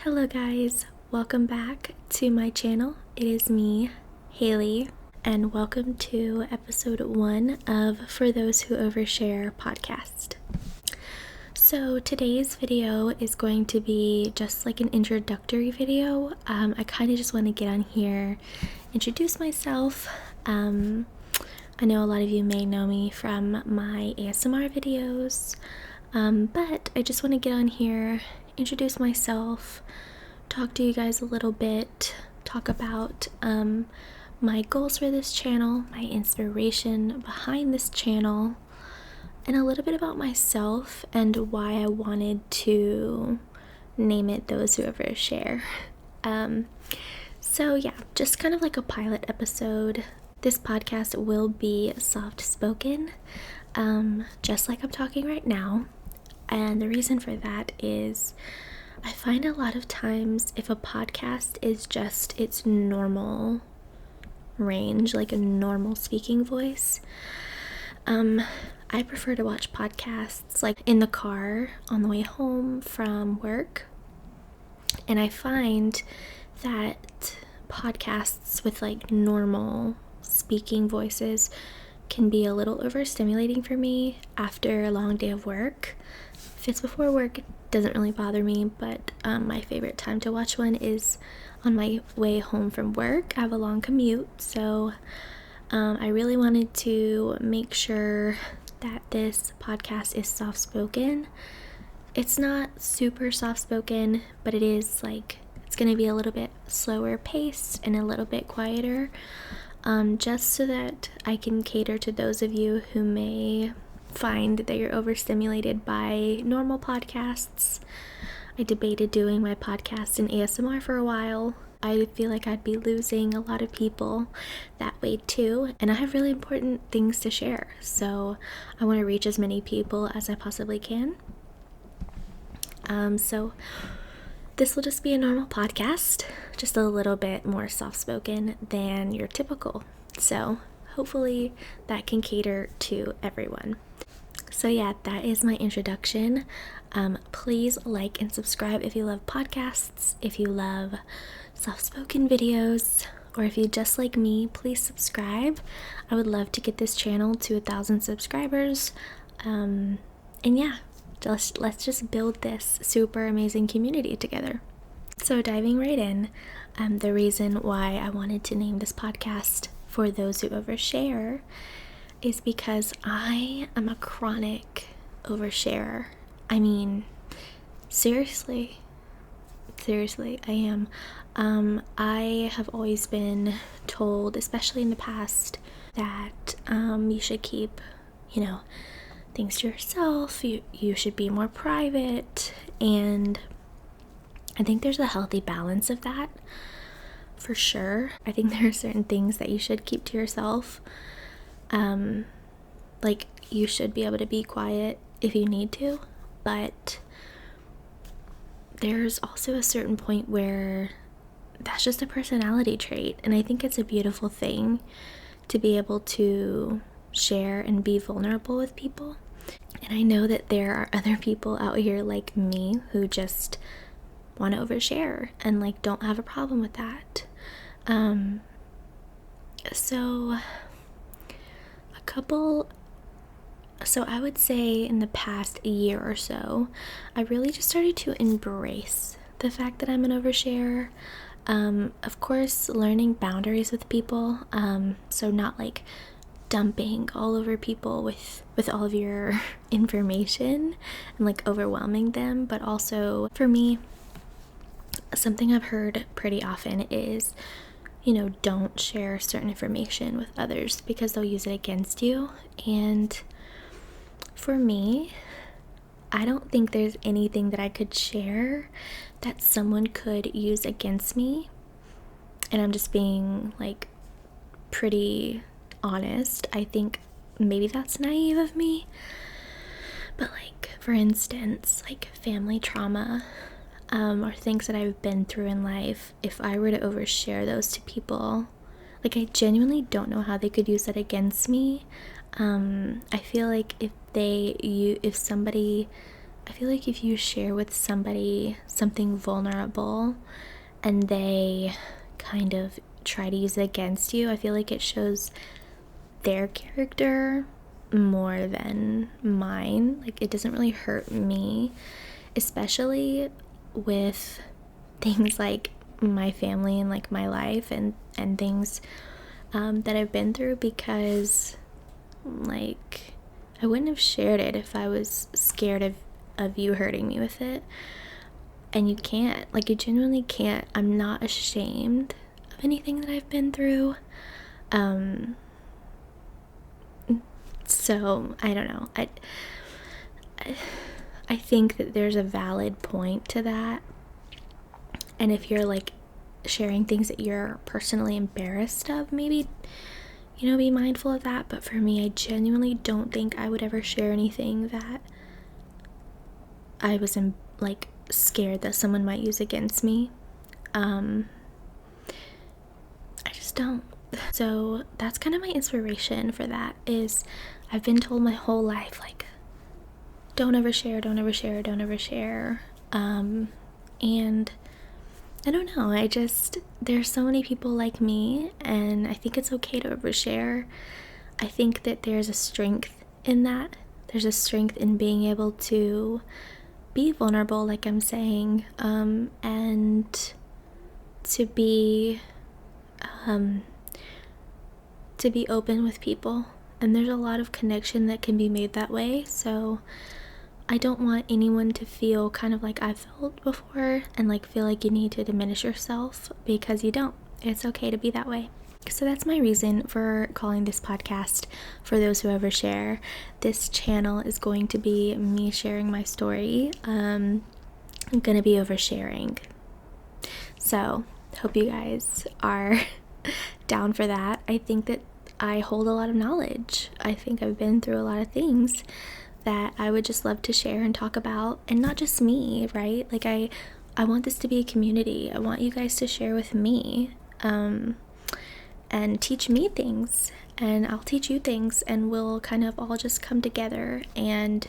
Hello guys, welcome back to my channel. It is me, Haley, and welcome to episode 1 of For Those Who Overshare podcast. So today's video is going to be just like an introductory video. I kind of just want to get on here, introduce myself. I know a lot of you may know me from my ASMR videos, but I just want to get on here, introduce myself, talk to you guys a little bit, talk about my goals for this channel, my inspiration behind this channel, and a little bit about myself and why I wanted to name it Those Who Overshare. So yeah, just kind of like a pilot episode. This podcast will be soft-spoken, just like I'm talking right now. And the reason for that is I find a lot of times if a podcast is just its normal range, like a normal speaking voice, I prefer to watch podcasts like in the car on the way home from work. And I find that podcasts with like normal speaking voices can be a little overstimulating for me after a long day of work. If it's before work, it doesn't really bother me, but my favorite time to watch one is on my way home from work. I have a long commute, so I really wanted to make sure that this podcast is soft-spoken. It's not super soft-spoken, but it is like, it's going to be a little bit slower paced and a little bit quieter, just so that I can cater to those of you who may find that you're overstimulated by normal podcasts. I debated doing my podcast in ASMR for a while. I feel like I'd be losing a lot of people that way too, and I have really important things to share, so I want to reach as many people as I possibly can. So this will just be a normal podcast, just a little bit more soft-spoken than your typical, so hopefully that can cater to everyone. So yeah, that is my introduction. Please like and subscribe if you love podcasts, if you love soft-spoken videos, or if you just like me, please subscribe. I would love to get this channel to 1,000 subscribers. And yeah, let's just build this super amazing community together. So diving right in, the reason why I wanted to name this podcast For Those Who Overshare is because I am a chronic oversharer. I mean, seriously, I am. I have always been told, especially in the past, that you should keep, things to yourself. You should be more private, and I think there's a healthy balance of that, for sure. I think there are certain things that you should keep to yourself. Like, you should be able to be quiet if you need to, but there's also a certain point where that's just a personality trait, and I think it's a beautiful thing to be able to share and be vulnerable with people. And I know that there are other people out here like me who just want to overshare and like don't have a problem with that. So I would say in the past year or so, I really just started to embrace the fact that I'm an oversharer. Of course, learning boundaries with people, so not like dumping all over people with all of your information and like overwhelming them, but also for me, something I've heard pretty often is, don't share certain information with others because they'll use it against you. And for me, I don't think there's anything that I could share that someone could use against me. And I'm just being like pretty honest. I think maybe that's naive of me. But like, for instance, like family trauma, or things that I've been through in life, if I were to overshare those to people, like, I genuinely don't know how they could use that against me. I feel like if somebody I feel like if you share with somebody something vulnerable and they kind of try to use it against you, I feel like it shows their character more than mine. Like, it doesn't really hurt me, especially with things like my family and like my life and things that I've been through, because like I wouldn't have shared it if I was scared of you hurting me with it. And you can't, like, you genuinely can't. I'm not ashamed of anything that I've been through. So I don't know. I think that there's a valid point to that. And if you're like sharing things that you're personally embarrassed of, maybe, you know, be mindful of that. But for me, I genuinely don't think I would ever share anything that I was like scared that someone might use against me. I just don't. So that's kind of my inspiration for that. Is I've been told my whole life, like, don't ever share, don't ever share, don't ever share. And I don't know, there's so many people like me, and I think it's okay to overshare. I think that there's a strength in that. There's a strength in being able to be vulnerable, like I'm saying, and to be open with people. And there's a lot of connection that can be made that way. So I don't want anyone to feel kind of like I've felt before and like feel like you need to diminish yourself, because you don't. It's okay to be that way. So that's my reason for calling this podcast For Those Who Overshare. This channel is going to be me sharing my story. I'm going to be oversharing. So hope you guys are down for that. I think that I hold a lot of knowledge. I think I've been through a lot of things that I would just love to share and talk about, and not just me, right? Like I want this to be a community. I want you guys to share with me, and teach me things, and I'll teach you things, and we'll kind of all just come together and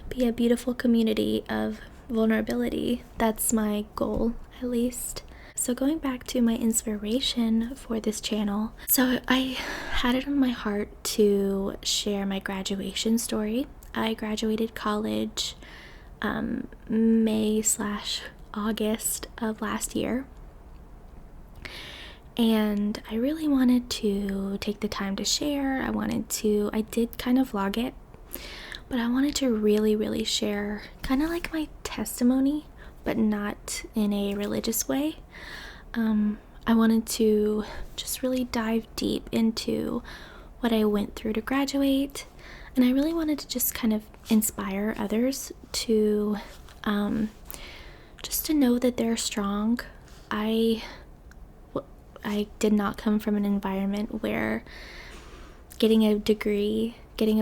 be a beautiful community of vulnerability. That's my goal, at least. So going back to my inspiration for this channel, so I had it on my heart to share my graduation story. I graduated college May/August of last year, and I really wanted to take the time to share. I did kind of vlog it, but I wanted to really, really share kind of like my testimony, but not in a religious way. I wanted to just really dive deep into what I went through to graduate, and I really wanted to just kind of inspire others to just to know that they're strong. I did not come from an environment where getting a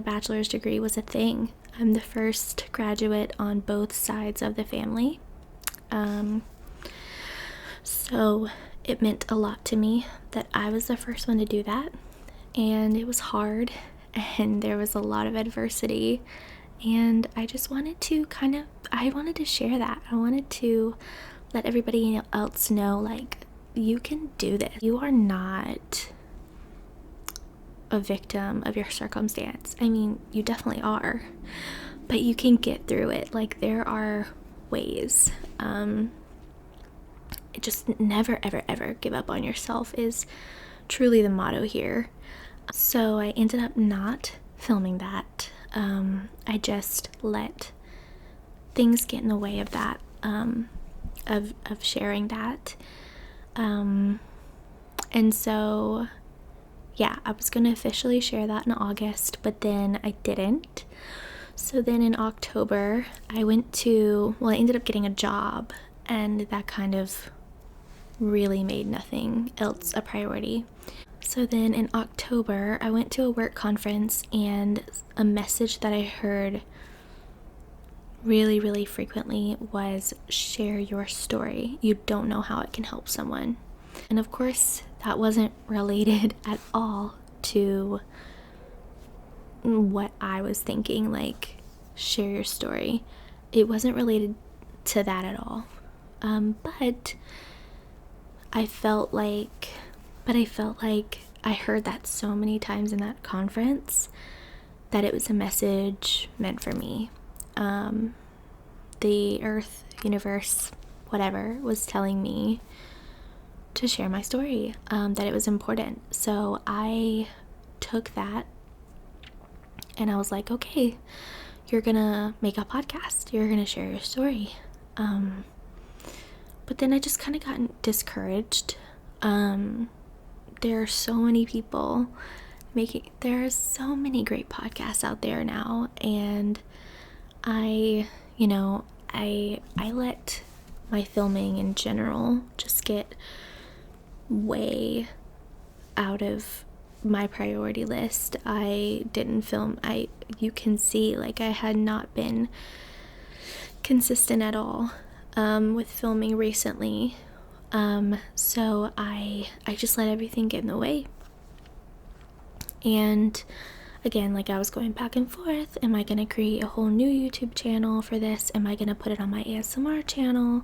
bachelor's degree was a thing. I'm the first graduate on both sides of the family. So it meant a lot to me that I was the first one to do that, and it was hard, and there was a lot of adversity, and I just wanted to I wanted to share that. I wanted to let everybody else know, like, you can do this. You are not a victim of your circumstance. I mean, you definitely are, but you can get through it. Like, there are ways. Just never, ever, ever give up on yourself is truly the motto here. So I ended up not filming that. I just let things get in the way of that, of sharing that. And so, yeah, I was going to officially share that in August, but then I didn't. So then in October, I ended up getting a job, and that kind of really made nothing else a priority. So then in October, I went to a work conference, and a message that I heard really, really frequently was, share your story. You don't know how it can help someone. And of course, that wasn't related at all to what I was thinking, like, share your story. it wasn't related to that at all. But I felt like I heard that so many times in that conference that it was a message meant for me. The earth, universe, whatever, was telling me to share my story, that it was important. So I took that and I was like, okay, you're gonna make a podcast, you're gonna share your story. But then I just kind of got discouraged. There are so many people there are so many great podcasts out there now, and I let my filming in general just get way out of my priority list. I didn't film. You can see, like, I had not been consistent at all with filming recently. So I just let everything get in the way. And again, like, I was going back and forth. Am I going to create a whole new YouTube channel for this? Am I going to put it on my ASMR channel?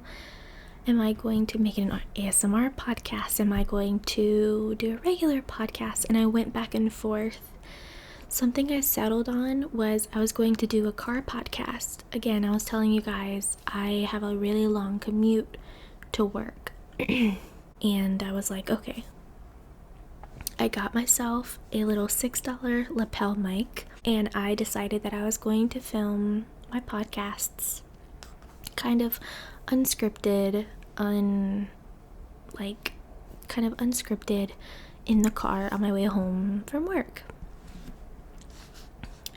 Am I going to make it an ASMR podcast? Am I going to do a regular podcast? And I went back and forth. Something I settled on was I was going to do a car podcast. Again, I was telling you guys, I have a really long commute to work. And I was like, okay. I got myself a little $6 lapel mic, and I decided that I was going to film my podcasts kind of unscripted, in the car on my way home from work.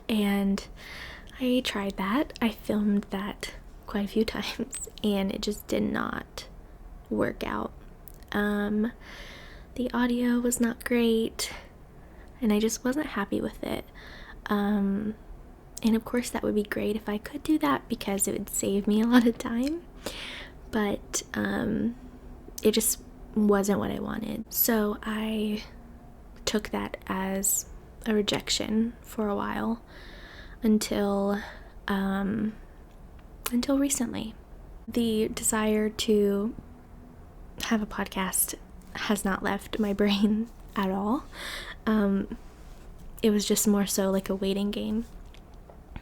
And I tried that. I filmed that quite a few times, and it just did not work out. The audio was not great, and I just wasn't happy with it. And of course that would be great if I could do that, because it would save me a lot of time. But it just wasn't what I wanted. So I took that as a rejection for a while until recently. The desire to have a podcast has not left my brain at all. It was just more so like a waiting game.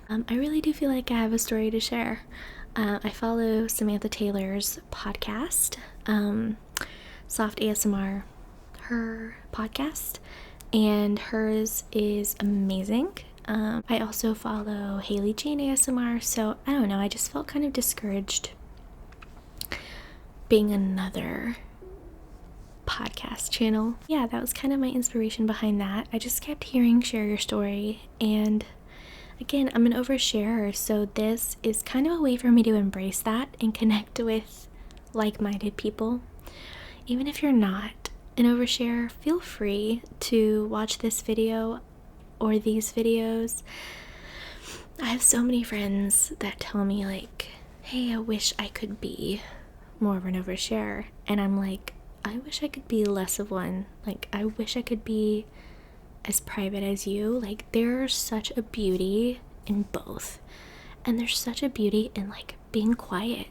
I really do feel like I have a story to share. I follow Samantha Taylor's podcast, Soft ASMR, her podcast, and hers is amazing. I also follow Haley Jane ASMR, so I don't know, I just felt kind of discouraged being another podcast channel. Yeah, that was kind of my inspiration behind that. I just kept hearing share your story, and again, I'm an oversharer, so this is kind of a way for me to embrace that and connect with like-minded people. Even if you're not an oversharer, feel free to watch this video or these videos. I have so many friends that tell me, like, hey, I wish I could be more of an oversharer, and I'm like, I wish I could be less of one. Like, I wish I could be as private as you. Like, there's such a beauty in both, and there's such a beauty in, like, being quiet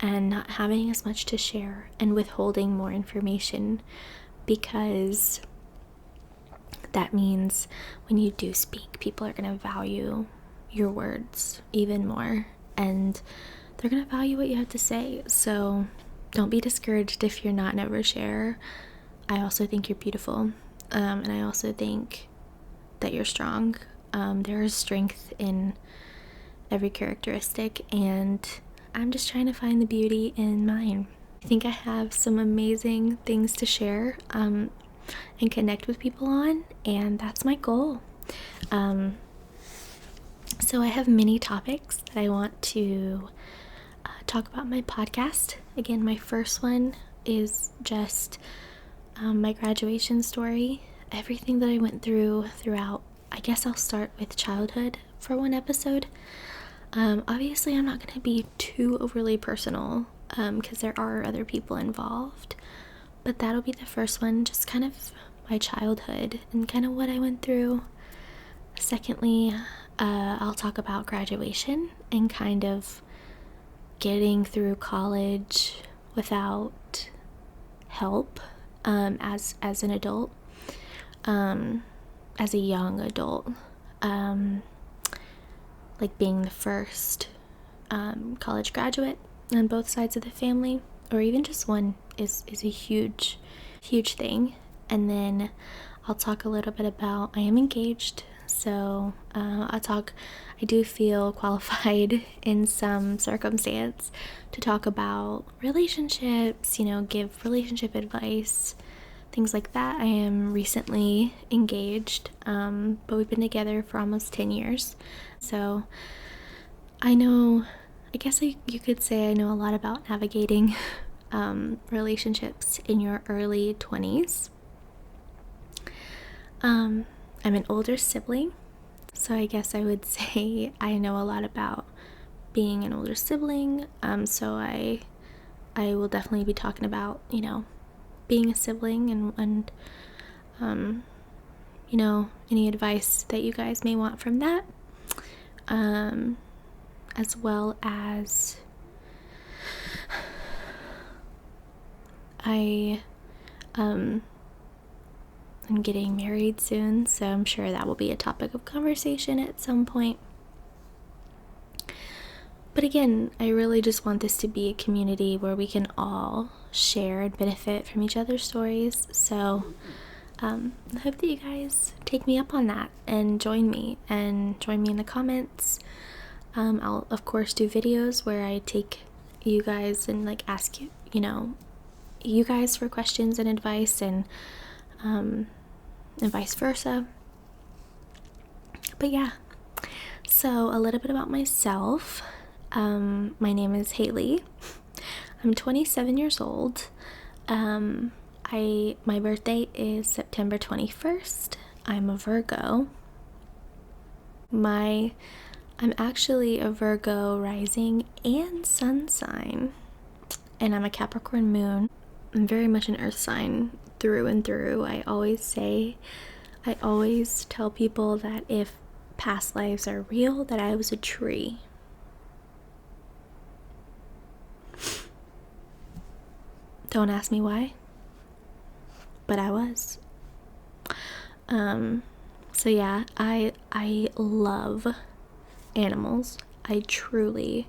and not having as much to share and withholding more information, because that means when you do speak, people are going to value your words even more, and they're going to value what you have to say. So don't be discouraged if you're not an oversharer. I also think you're beautiful, and I also think that you're strong. There is strength in every characteristic, and I'm just trying to find the beauty in mine. I think I have some amazing things to share and connect with people on, and that's my goal. So I have many topics that I want to talk about in my podcast. Again, my first one is just my graduation story, everything that I went throughout. I guess I'll start with childhood for one episode. Obviously, I'm not going to be too overly personal because there are other people involved, but that'll be the first one, just kind of my childhood and kind of what I went through. Secondly, I'll talk about graduation and kind of getting through college without help as an adult, as a young adult, like being the first college graduate on both sides of the family, or even just one, is a huge thing. And then I'll talk a little bit about, I am engaged, so I do feel qualified in some circumstance to talk about relationships, give relationship advice, things like that. I am recently engaged, but we've been together for almost 10 years. So I guess you could say I know a lot about navigating relationships in your early 20s. I'm an older sibling, so I guess I would say I know a lot about being an older sibling. So I will definitely be talking about, being a sibling and any advice that you guys may want from that. As well as I'm getting married soon, so I'm sure that will be a topic of conversation at some point. But again, I really just want this to be a community where we can all share and benefit from each other's stories. So I hope that you guys take me up on that and join me in the comments. I'll of course do videos where I take you guys and ask you guys for questions and advice, and vice versa. But yeah, so a little bit about myself. My name is Haley. I'm 27 years old. My birthday is September 21st. I'm a Virgo. I'm actually a Virgo rising and sun sign, and I'm a Capricorn moon. I'm very much an earth sign through and through. I always tell people that if past lives are real, that I was a tree. Don't ask me why, but I was. So yeah, I love animals. I truly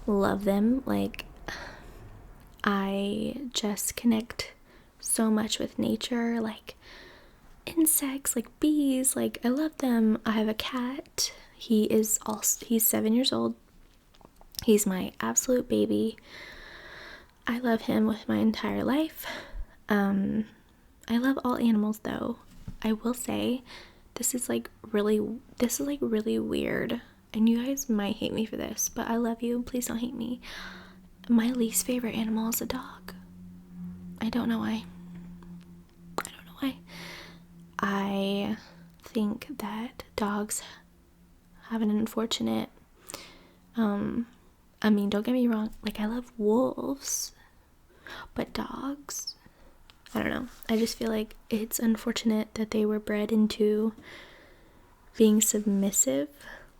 love them. I just connect so much with nature, insects, bees, I love them. I have a cat. He's 7 years old. He's my absolute baby. I love him with my entire life. I love all animals, though. I will say this is really weird, and you guys might hate me for this, but I love you. Please don't hate me. My least favorite animal is a dog. I don't know why. I think that dogs have an unfortunate, don't get me wrong, I love wolves, but dogs, I don't know. I just feel like it's unfortunate that they were bred into being submissive.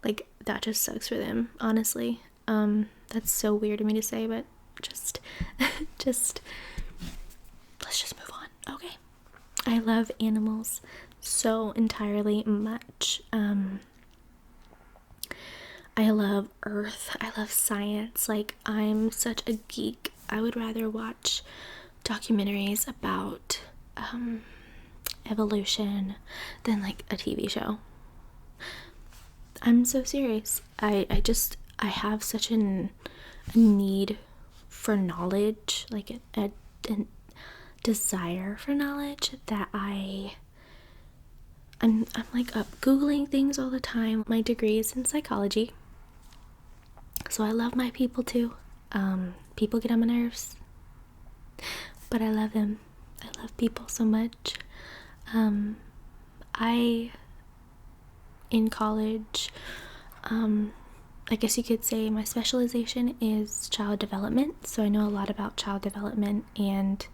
That just sucks for them, honestly. That's so weird of me to say, but just let's just move on, okay? I love animals so entirely much. I love earth. I love science. I'm such a geek. I would rather watch documentaries about evolution than a TV show. I'm so serious. I have such a need for knowledge, a desire for knowledge, that I'm up Googling things all the time. My degree is in psychology, so I love my people too. People get on my nerves, but I love them. I love people so much. In college, I guess you could say my specialization is child development, so I know a lot about child development and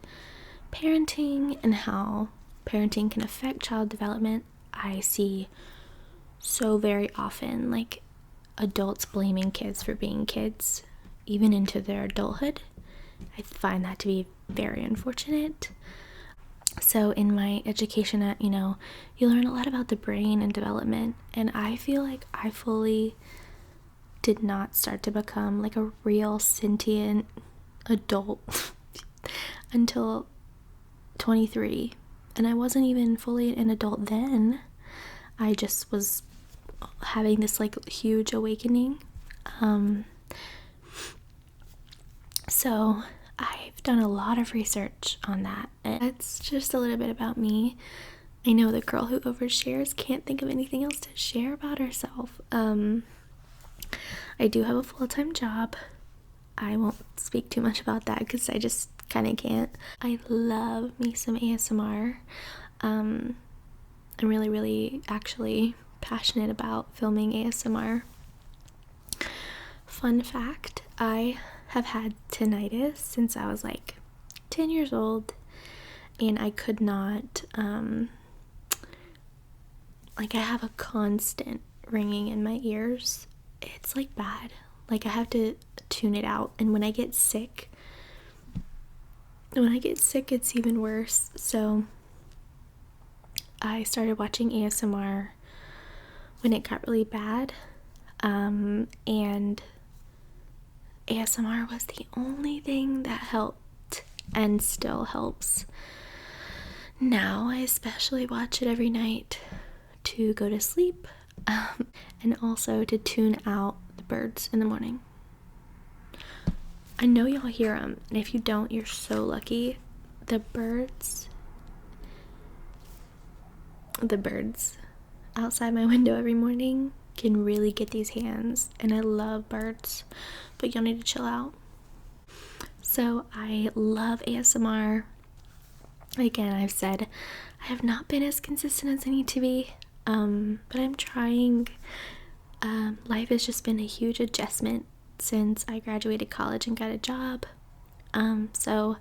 parenting and how parenting can affect child development. I see so very often adults blaming kids for being kids, even into their adulthood. I find that to be very unfortunate. So in my education at, you learn a lot about the brain and development, and I feel like I fully did not start to become like a real sentient adult until 23, and I wasn't even fully an adult then. I just was having this like huge awakening. So I've done a lot of research on that, and that's just a little bit about me. I know the girl who overshares can't think of anything else to share about herself. I do have a full-time job. I won't speak too much about that because I just kind of can't. I love me some ASMR. I'm really, really actually passionate about filming ASMR. Fun fact, I have had tinnitus since I was like 10 years old, and I could not, I have a constant ringing in my ears. It's like bad. Like I have to tune it out, and when I get sick, it's even worse. So I started watching ASMR when it got really bad, and ASMR was the only thing that helped and still helps. Now I especially watch it every night to go to sleep, and also to tune out the birds in the morning. I know y'all hear them, and if you don't, you're so lucky. The birds outside my window every morning can really get these hands, and I love birds, but y'all need to chill out. So I love ASMR. Again, I've said I have not been as consistent as I need to be, but I'm trying. Life has just been a huge adjustment since I graduated college and got a job. So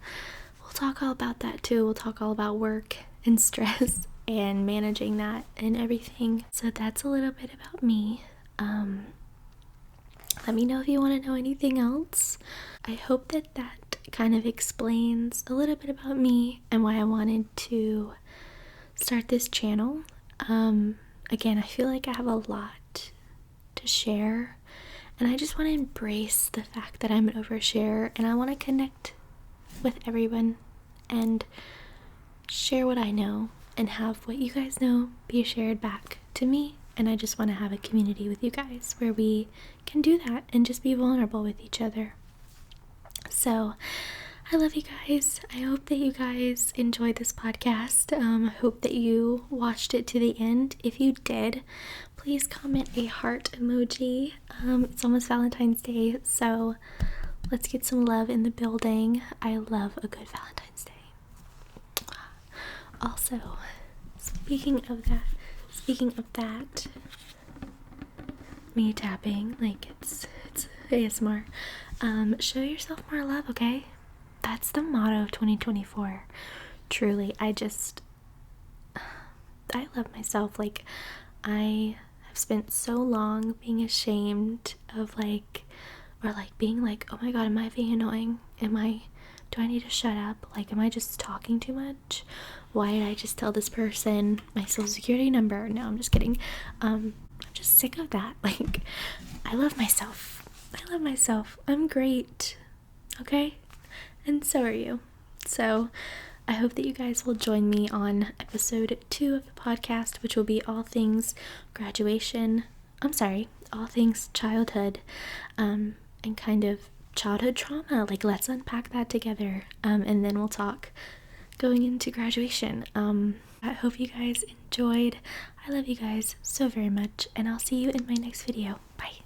we'll talk all about that too. We'll talk all about work and stress and managing that and everything. So that's a little bit about me. Let me know if you want to know anything else. I hope that kind of explains a little bit about me and why I wanted to start this channel. Again, I feel like I have a lot to share, and I just want to embrace the fact that I'm an overshare, and I want to connect with everyone and share what I know and have what you guys know be shared back to me. And I just want to have a community with you guys where we can do that and just be vulnerable with each other. So I love you guys. I hope that you guys enjoyed this podcast. I hope that you watched it to the end. If you did, please comment a heart emoji. It's almost Valentine's Day, so let's get some love in the building. I love a good Valentine's Day. Also, speaking of that, me tapping like it's ASMR. Show yourself more love, okay? That's the motto of 2024. Truly, I love myself. Like, I have spent so long being ashamed of being like, oh my god, am I being annoying? Do I need to shut up? Like, am I just talking too much? Why did I just tell this person my social security number? No, I'm just kidding. I'm just sick of that. Like, I love myself. I'm great. Okay? And so are you. So I hope that you guys will join me on episode 2 of the podcast, which will be all things all things childhood, and kind of childhood trauma. Like, let's unpack that together, and then we'll talk going into graduation. I hope you guys enjoyed. I love you guys so very much, and I'll see you in my next video. Bye.